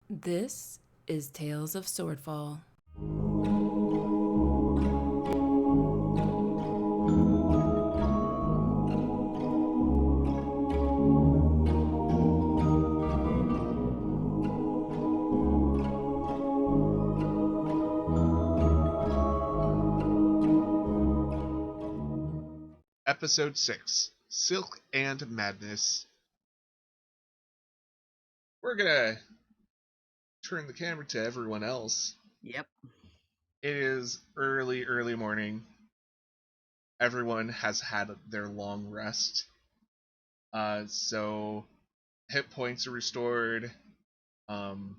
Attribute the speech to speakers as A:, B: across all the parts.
A: This is Tales of Swordfall.
B: Episode 6 Silk and Madness. We're gonna turn the camera to everyone else.
C: Yep.
B: It is early morning. Everyone has had their long rest. So hit points are restored. Um,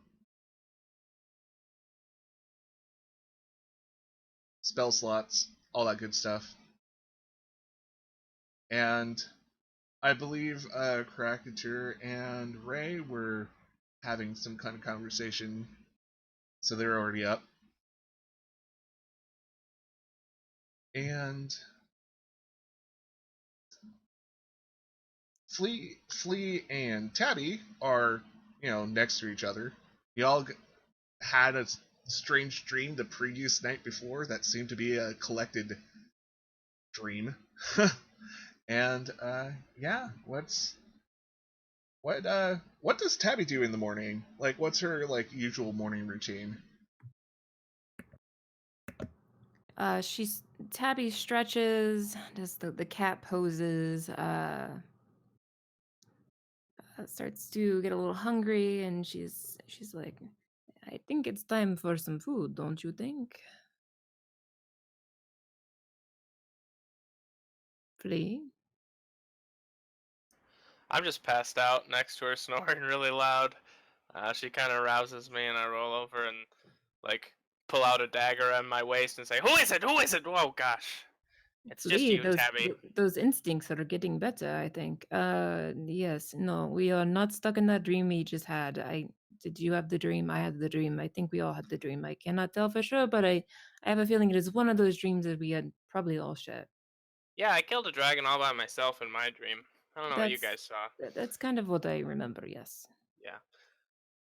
B: Spell slots, all that good stuff. And I believe Krakatur and Ray were having some kind of conversation, so they're already up. And Flea, and Tabby are, next to each other. Y'all had a strange dream the previous night before that seemed to be a collected dream. And yeah, what does Tabby do in the morning? Like, what's her usual morning routine?
A: Tabby stretches, does the cat poses, starts to get a little hungry, and she's like, I think it's time for some food, don't you think? Flea?
D: I'm just passed out next to her, snoring really loud. She kind of rouses me, and I roll over and like pull out a dagger at my waist and say, "Who is it? Who is it?" Oh gosh, it's just
A: Flea,
D: you, Tabby.
A: those instincts are getting better, I think. Yes, no, we are not stuck in that dream we just had. Did you have the dream? I had the dream. I think we all had the dream. I cannot tell for sure, but I have a feeling it is one of those dreams that we had probably all shared.
D: Yeah, I killed a dragon all by myself in my dream. I don't know what you
A: That's
D: guys saw.
A: that's kind of what I remember, yes.
D: Yeah,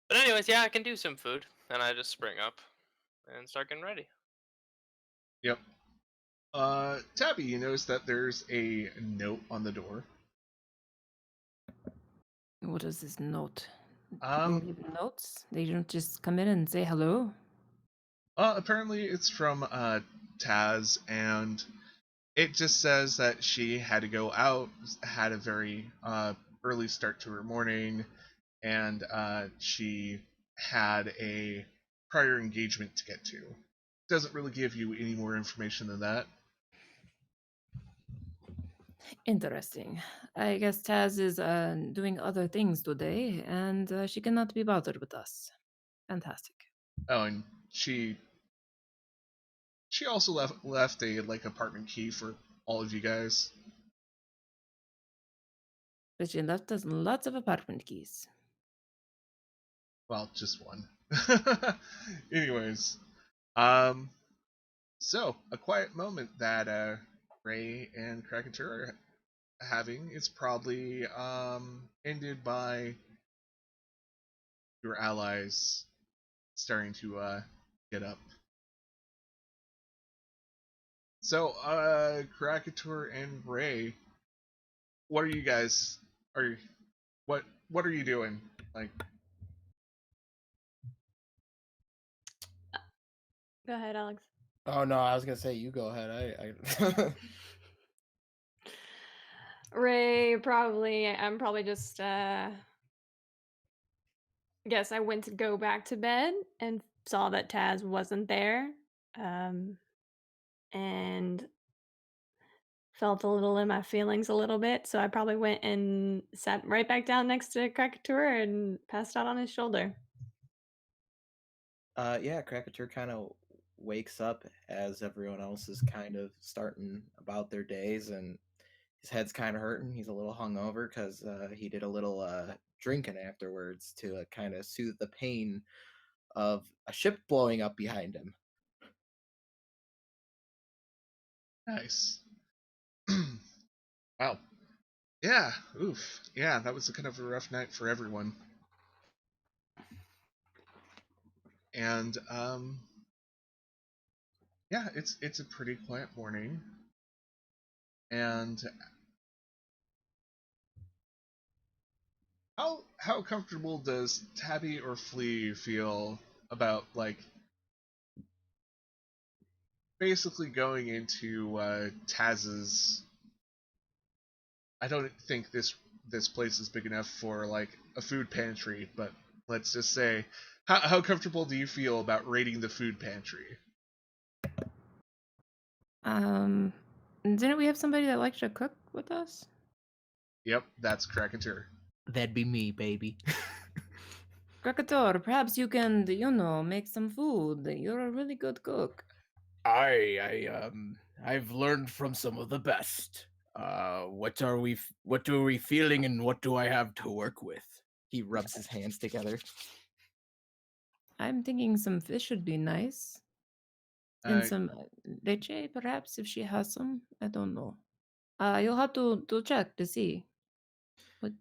D: but anyways, yeah, I can do some food, and I just spring up and start getting ready.
B: Yep. Tabby, you notice that there's a note on the door.
A: What is this note? People
B: Um,
A: leave notes? They don't just come in and say hello?
B: Apparently it's from Taz, and it just says that she had to go out, had a very early start to her morning, and she had a prior engagement to get to. Doesn't really give you any more information than that.
A: Interesting. I guess Taz is doing other things today, and she cannot be bothered with us. Fantastic.
B: Oh, and she also left a apartment key for all of you guys.
A: But she left us lots of apartment keys.
B: Well, just one. Anyways, um, so a quiet moment that Ray and Krakatur are having is probably ended by your allies starting to get up. So, Krakatur and Ray, what are you guys are what are you doing? Like,
E: Go ahead, Alex.
C: Oh no, I was gonna say you go ahead. I
E: Ray, probably. I'm probably just. Guess I went to go back to bed and saw that Taz wasn't there, and felt a little in my feelings a little bit. So I probably went and sat right back down next to Krakatur and passed out on his shoulder.
C: yeah, Krakatur kind of wakes up as everyone else is kind of starting about their days, and his head's kind of hurting. He's a little hungover because he did a little drinking afterwards to kind of soothe the pain of a ship blowing up behind him.
B: nice. Wow. Yeah. Oof. Yeah, that was a kind of a rough night for everyone. and yeah, it's a pretty quiet morning, and how comfortable does Tabby or Flea feel about like basically going into Taz's? I don't think this place is big enough for like a food pantry, but let's just say, how comfortable do you feel about raiding the food pantry?
A: Didn't we have somebody that liked to cook with us?
B: Yep, that's Krakatur.
F: That'd be me, baby.
A: Krakator, perhaps you can, make some food. You're a really good cook.
F: I've learned from some of the best. What are we feeling, and what do I have to work with?
C: He rubs his hands together.
A: I'm thinking some fish would be nice.
B: Uh,
A: And some leche, perhaps, if she has some. I don't know. You'll have to check to see. What?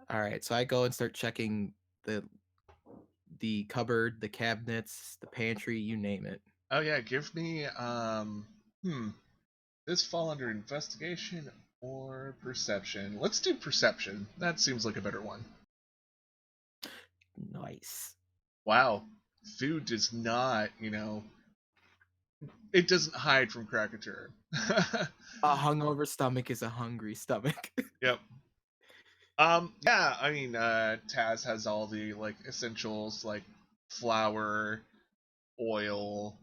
C: All right, so I go and start checking the cupboard, the cabinets, the pantry, you name it.
B: oh yeah, give me this fall under investigation or perception? Let's do perception. That seems like a better one.
C: Nice.
B: Wow, food does not, it doesn't hide from Krakatur.
C: A hungover stomach is a hungry stomach.
B: Yep. Yeah, I mean, Taz has all the like essentials like flour, oil.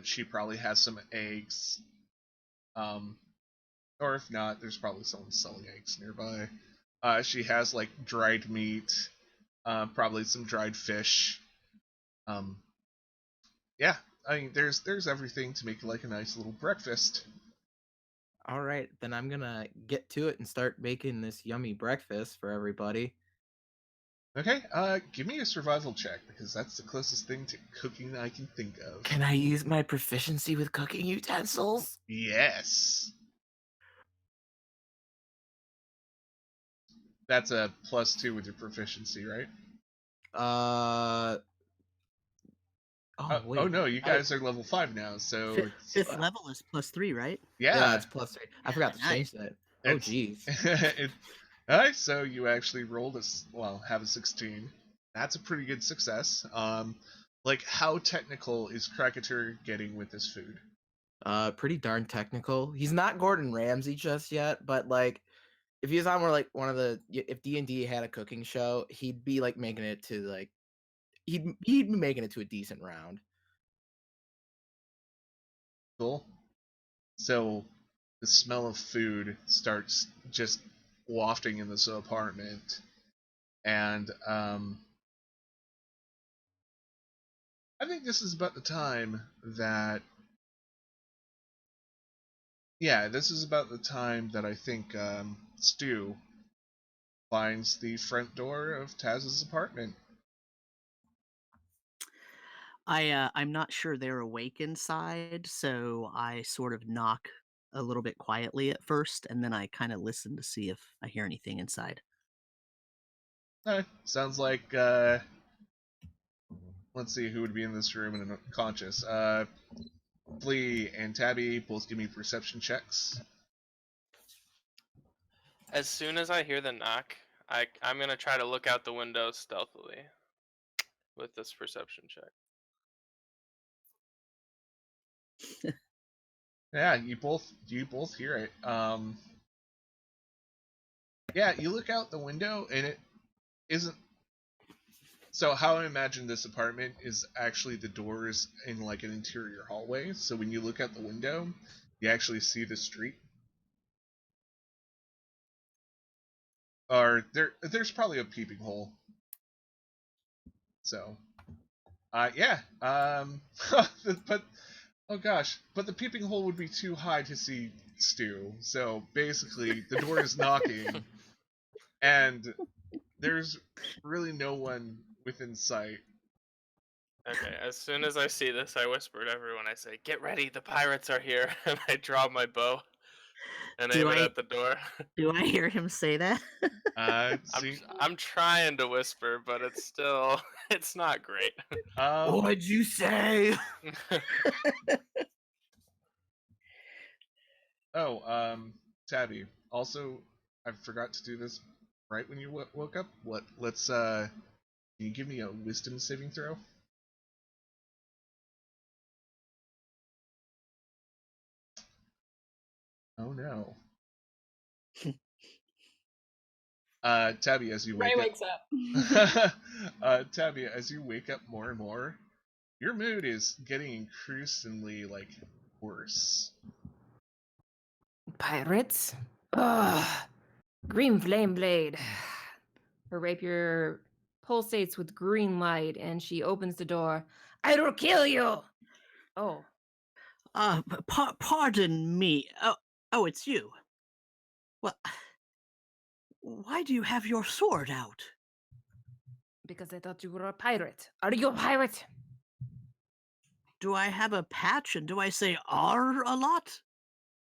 B: She probably has some eggs. Or if not, there's probably someone selling eggs nearby. She has like dried meat, probably some dried fish. Um, yeah, I mean, there's everything to make like a nice little breakfast.
C: All right, then I'm gonna get to it and start making this yummy breakfast for everybody.
B: Okay, give me a survival check because that's the closest thing to cooking I can think of.
C: Can I use my proficiency with cooking utensils?
B: Yes. That's a +2 with your proficiency, right?
C: Wait.
B: Oh no, you guys are level 5 now, so
F: Fifth level is +3, right?
C: Yeah,
B: yeah.
C: it's +3. I forgot to change that. Oh,
B: It's-
C: jeez.
B: Alright, so you actually rolled have a 16. That's a pretty good success. Like how technical is Krakatur getting with this food?
C: Pretty darn technical. He's not Gordon Ramsay just yet, but like, if he was on more like one of the, if D&D had a cooking show, he'd be like making it to like, he'd be making it to a decent round.
B: Cool. So the smell of food starts just wafting in this apartment, and I think this is about the time that I think Stu finds the front door of Taz's apartment.
F: I'm not sure they're awake inside, so I sort of knock a little bit quietly at first, and then I kind of listen to see if I hear anything inside.
B: Sounds like let's see who would be in this room and unconscious. Flea and Tabby both give me perception checks.
D: As soon as I hear the knock, I'm gonna try to look out the window stealthily with this perception check.
B: Yeah, you both hear it. Yeah, you look out the window and it isn't. So how I imagine this apartment is actually the doors in like an interior hallway. So when you look out the window, you actually see the street. Or there's probably a peeping hole. So, yeah. But oh gosh, but the peeping hole would be too high to see Stu. So basically, the door is knocking, and there's really no one within sight.
D: Okay, as soon as I see this, I whisper to everyone. I say, "Get ready, the pirates are here!" And I draw my bow. and
F: Do
D: aim it
F: I
D: at the door.
F: do I hear him say that?
B: See,
D: I'm trying to whisper, but it's still it's not great.
G: What'd you say?
B: Tabby. Also, I forgot to do this right when you woke up. Let's can you give me a wisdom saving throw? Oh no. Tabby, as you
E: Ray
B: wake
E: wakes up.
B: up, Tabby, as you wake up more and more, your mood is getting increasingly like worse.
A: Pirates? Ugh. Green flame blade. Her rapier pulsates with green light, and she opens the door. I will kill you! Oh,
F: Pardon me. Oh, it's you. Well, why do you have your sword out?
A: because I thought you were a pirate. Are you a pirate?
F: Do I have a patch and do I say R a lot?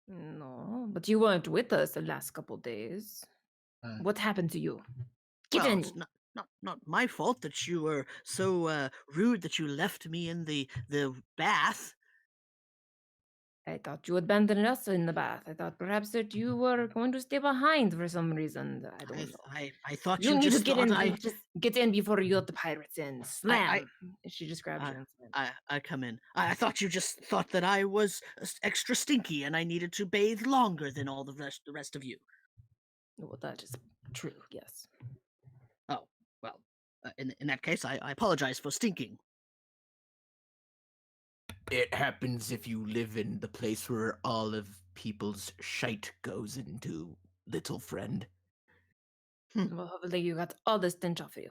A: No, but you weren't with us the last couple days.
B: Uh,
A: What happened to you? Get
F: Well,
A: in!
F: it's not my fault that you were so rude that you left me in the bath.
A: I thought you abandoned us in the bath. I thought perhaps that you were going to stay behind for some reason. I don't know.
F: I thought
A: You
F: you
A: need to
F: just
A: get
F: thought
A: in. Just get in before you let the pirates in. Slam! She just grabs you and slams.
F: I come in. I thought you just thought that I was extra stinky and I needed to bathe longer than all the rest of you.
A: Well, that is true, yes.
F: Oh, well, in that case, I apologize for stinking.
G: It happens if you live in the place where all of people's shite goes into, little friend.
A: Well, hopefully you got all the stench off of you.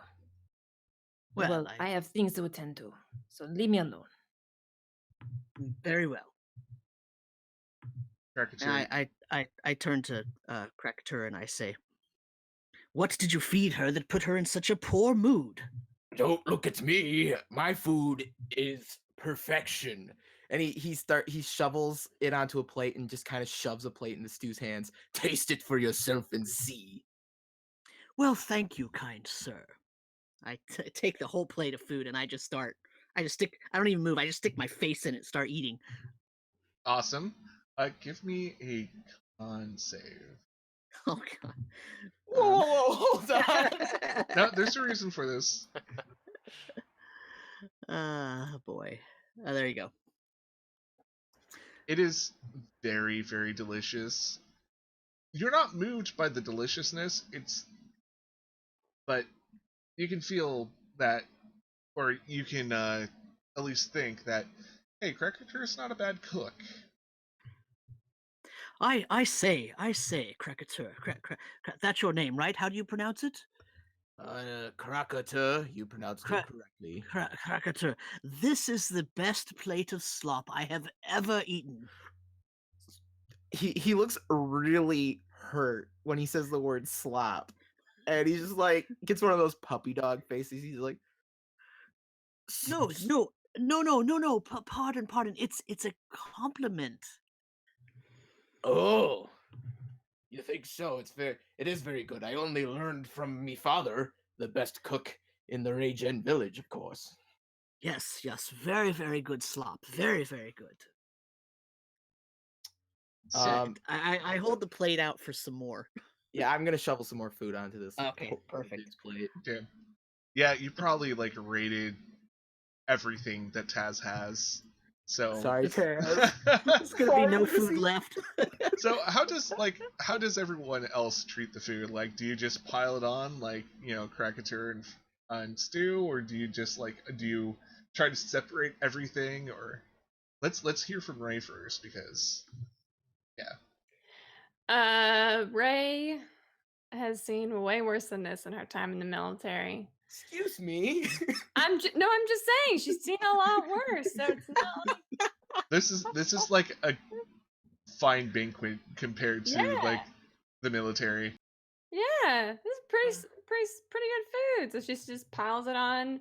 F: Well,
A: I have things to attend to, so leave me alone.
F: Very well.
B: Krakatur,
F: And I turn to Krakatur and I say, "What did you feed her that put her in such a poor mood?"
G: Don't look at me. My food is perfection.
C: And he shovels it onto a plate and just kind of shoves a plate into Stu's hands.
G: Taste it for yourself and see.
F: Well, thank you, kind sir. I take the whole plate of food and I just stick. I don't even move. I just stick my face in it, start eating.
B: awesome. Give me a con save.
F: Oh god.
C: Whoa, hold on.
B: No, there's a reason for this.
F: Boy. There you go.
B: It is very, very delicious. You're not moved by the deliciousness, but you can feel that, or you can at least think that, hey, Krakatur is not a bad cook.
F: I say, Krakatur. That's your name, right? How do you pronounce it?
G: Krakata, you pronounced it correctly.
F: Krakatur. This is the best plate of slop I have ever eaten.
C: He looks really hurt when he says the word slop. And he's just like gets one of those puppy dog faces. He's like,
F: No. Pardon. It's a compliment.
G: Oh, you think so? It is very good. I only learned from me father, the best cook in the Regen village, of course.
F: Yes, very, very good slop. Very, very good. I hold the plate out for some more.
C: yeah, I'm gonna shovel some more food onto this.
F: Okay, perfect.
C: dude's plate.
B: Okay. Yeah, you probably like rated everything that Taz has. So
C: Sorry, Taz.
F: There's gonna be no food left.
B: So how does everyone else treat the food? Like, do you just pile it on, like, Krakatur and Stew, or do you just do you try to separate everything? Or let's hear from Ray first, because
E: Ray has seen way worse than this in her time in the military.
C: Excuse me.
E: I'm just saying she's seen a lot worse. So it's not like
B: this is like a fine banquet compared to like the military.
E: yeah, this is pretty good food. So she just piles it on.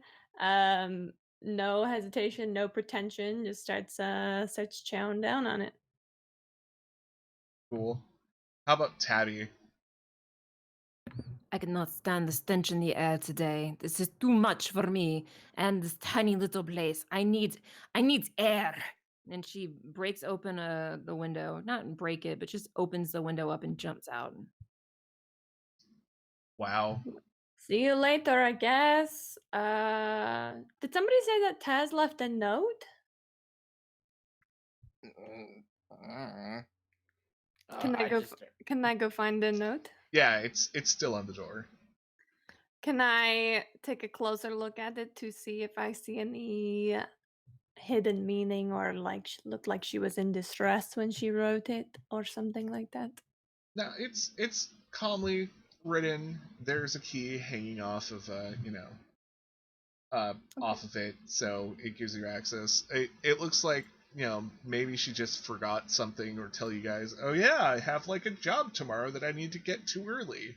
E: No hesitation, no pretension. Just starts chowing down on it.
B: Cool. How about Tabby?
A: I cannot stand the stench in the air today. This is too much for me. And this tiny little place. I need air. And she breaks open the window. Not break it, but just opens the window up and jumps out.
B: Wow.
E: See you later, I guess. Did somebody say that Taz left a note? Can I go? Can I go find the note?
B: Yeah, it's still on the door.
E: Can I take a closer look at it to see if I see any hidden meaning, or like looked like she was in distress when she wrote it, or something like that?
B: No, it's calmly written. There's a key hanging off of off of it, so it gives you access. It looks like, maybe she just forgot something, or tell you guys, oh yeah, I have like a job tomorrow that I need to get to early.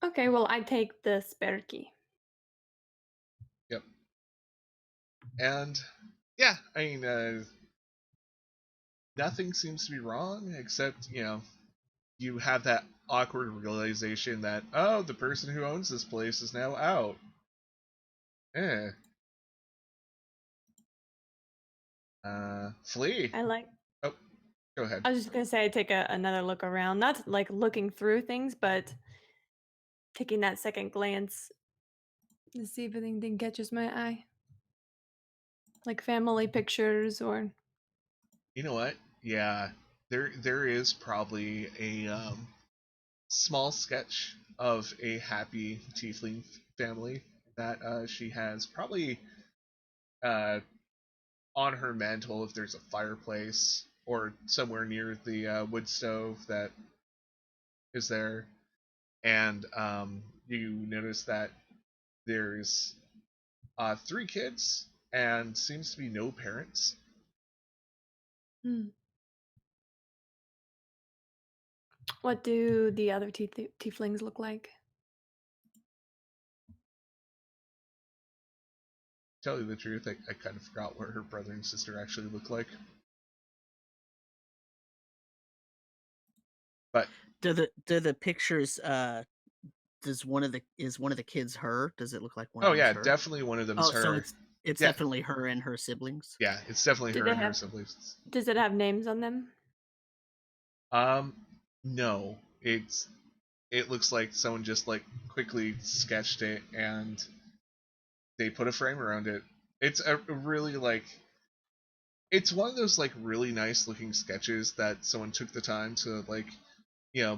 E: Okay, well, I take the spare key.
B: Yep. And yeah, I mean, nothing seems to be wrong, except, you have that awkward realization that, oh, the person who owns this place is now out. Eh. Flea.
E: I like.
B: Oh, go ahead.
E: I was just gonna say I take another look around, not like looking through things, but taking that second glance to see if anything catches my eye, like family pictures or.
B: You know what? Yeah, there is probably a small sketch of a happy tiefling family that she has probably uh, on her mantle, if there's a fireplace, or somewhere near the wood stove that is there. And you notice that there's 3 kids and seems to be no parents.
E: Hmm. What do the other tieflings look like?
B: Tell you the truth, I kind of forgot what her brother and sister actually look like. But
F: Do the pictures is one of the kids her? Does it look like one of
B: oh
F: them's
B: yeah,
F: her?
B: definitely one of them's
F: Oh, so
B: her.
F: it's
B: Yeah.
F: definitely her and her siblings.
B: Yeah, it's definitely
E: Do
B: her
E: they
B: and her
E: have-
B: siblings.
E: Does it have names on them?
B: No, it looks like someone just like quickly sketched it and they put a frame around it. It's a really like, it's one of those like really nice looking sketches that someone took the time to like,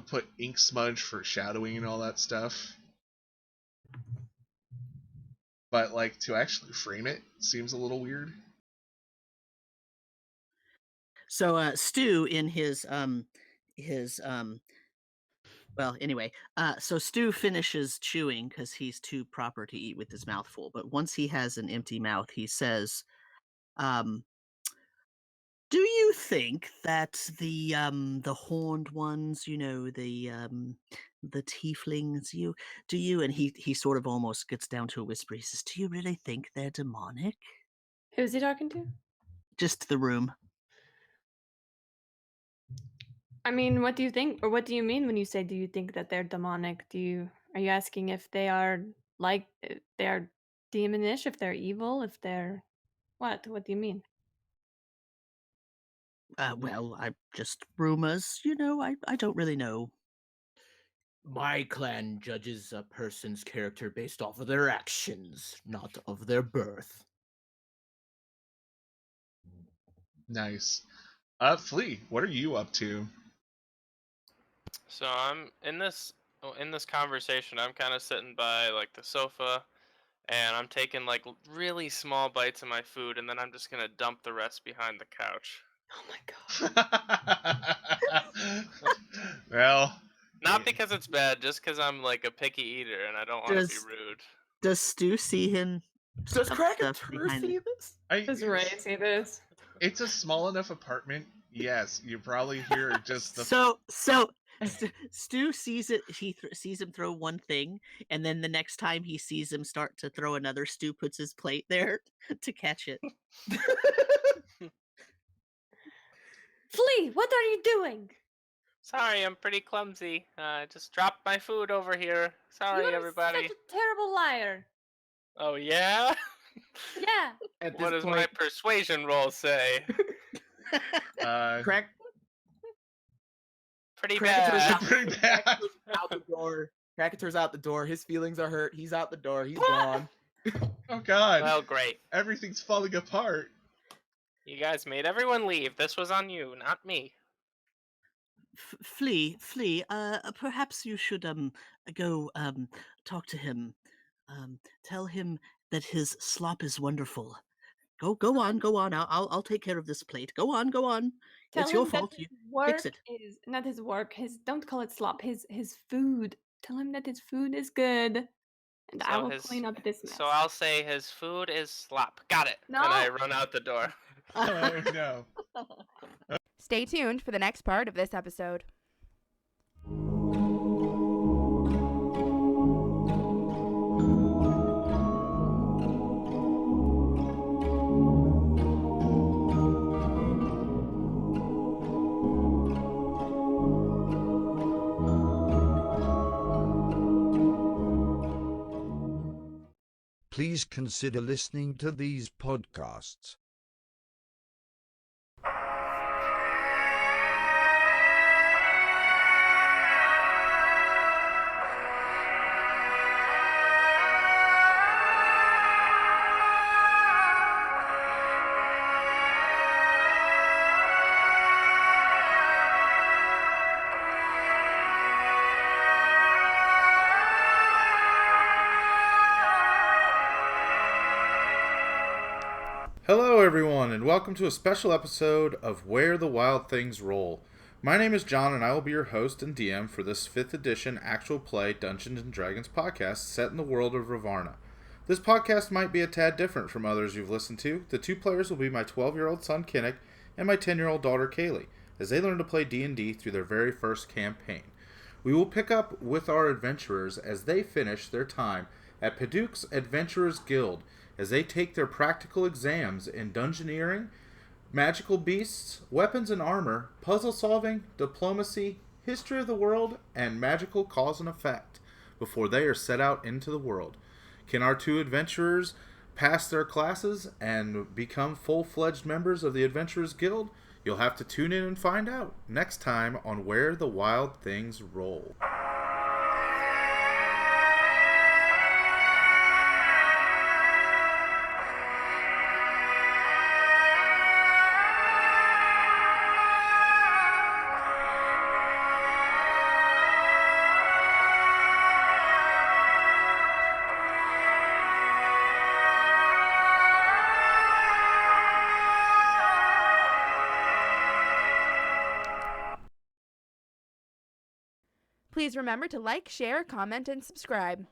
B: put ink smudge for shadowing and all that stuff. But like to actually frame it seems a little weird.
F: So Stu in his well, anyway, so Stu finishes chewing because he's too proper to eat with his mouth full. But once he has an empty mouth, he says, "Do you think that the horned ones, the tieflings, do you?" And he sort of almost gets down to a whisper. He says, "Do you really think they're demonic?"
E: Who's he talking to?
F: Just the room.
E: I mean, what do you think, or what do you mean when you say, "Do you think that they're demonic?" Are you asking if they are they are demonish, if they're evil, if they're what? What do you mean?
F: Well, I just rumors. I don't really know.
G: My clan judges a person's character based off of their actions, not of their birth.
B: Nice. Flea, what are you up to?
D: So I'm in this conversation. I'm kind of sitting by like the sofa, and I'm taking like really small bites of my food, and then I'm just gonna dump the rest behind the couch.
E: Oh my god.
B: Well,
D: Not because it's bad, just because I'm like a picky eater and I don't want to be
F: Does
D: rude.
F: does Stu see him?
G: Does
F: Dump
G: Cracker
F: stuff
G: Tur
F: behind
G: see this?
E: Does Ray see this?
B: It's a small enough apartment. Yes, you probably hear just the.
F: So Stu sees it. Sees him throw one thing, and then the next time he sees him start to throw another, Stu puts his plate there to catch it.
E: Flea, what are you doing?
D: Sorry, I'm pretty clumsy. Just dropped my food over here. Sorry,
E: You're
D: everybody.
E: such a terrible liar.
D: Oh, yeah?
E: Yeah.
C: At
D: What
C: this
D: does my
C: point,
D: persuasion roll say?
C: Crack
D: Pretty
C: Krakatoor's
D: bad.
C: out,
B: Pretty bad.
C: Krakatoor's out the door. Krakatoor's out the door. His feelings are hurt. He's out the door. He's gone.
B: Oh god.
D: Well, great.
B: Everything's falling apart.
D: You guys made everyone leave. This was on you, not me.
F: Flea, perhaps you should go talk to him. Tell him that his slop is wonderful. Go on. I'll take care of this plate. Go on.
E: Tell
F: It's your
E: him that
F: fault.
E: his
F: You
E: work
F: fix it.
E: is not his work. His don't call it slop. His food. Tell him that his food is good, and I will clean up this mess.
D: So I'll say his food is slop. Got it.
E: No.
D: And I run out the door.
B: Oh no.
H: Stay tuned for the next part of this episode.
I: Please consider listening to these podcasts.
J: Hello, everyone, and welcome to a special episode of Where the Wild Things Roll. My name is John, and I will be your host and DM for this 5th edition actual play Dungeons & Dragons podcast set in the world of Ravarna. This podcast might be a tad different from others you've listened to. The two players will be my 12-year-old son, Kinnick, and my 10-year-old daughter, Kaylee, as they learn to play D&D through their very first campaign. We will pick up with our adventurers as they finish their time at Paduke's Adventurers Guild, as they take their practical exams in dungeoneering, magical beasts, weapons and armor, puzzle solving, diplomacy, history of the world, and magical cause and effect before they are set out into the world. Can our two adventurers pass their classes and become full-fledged members of the Adventurers Guild? You'll have to tune in and find out next time on Where the Wild Things Roll.
H: Please remember to like, share, comment, and subscribe.